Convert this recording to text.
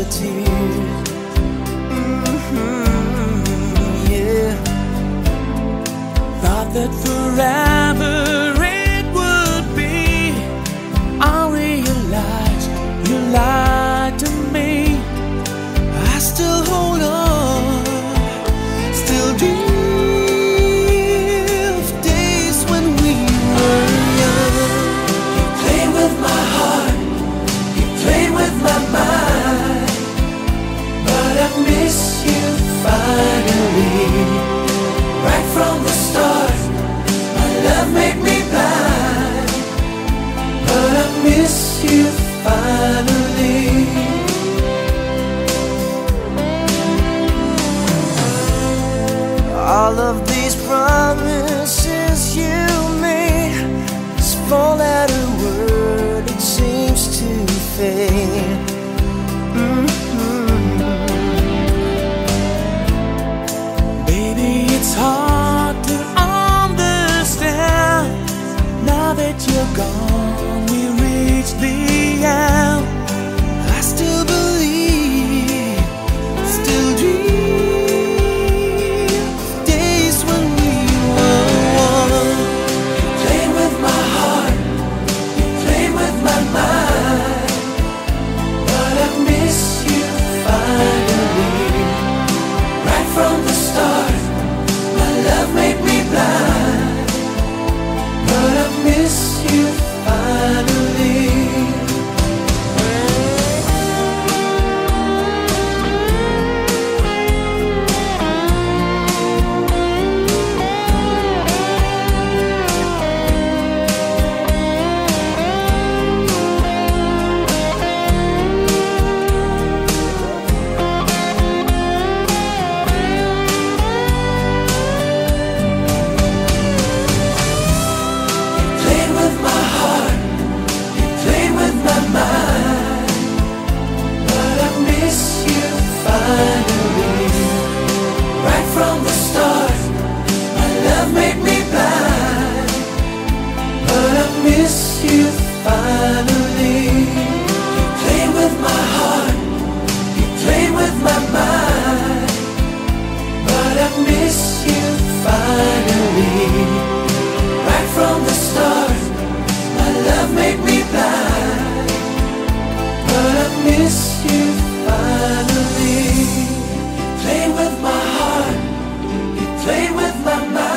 tears. Yeah. Thought that forever it would be. I realized you lied to me. I still hold on, still dream of days when we were young. You played with my heart, you played with my mind, but I miss you finally. Right from the start, my love made me blind, but I miss you finally. All of these promises you made, this four-letter word, it seems to fade. Baby, it's hard to understand. Now that you're gone, we reached the end. I still believe, still dream days when we were one. You played with my heart, you played with my mind, but I miss you finally. Right from the start, my love made me blind, but I miss you finally. Miss you finally. You played with my heart, you played with my mind, but I miss you finally. Right from the start, my love made me blind, but I miss you finally. You played with my heart, you played with my mind.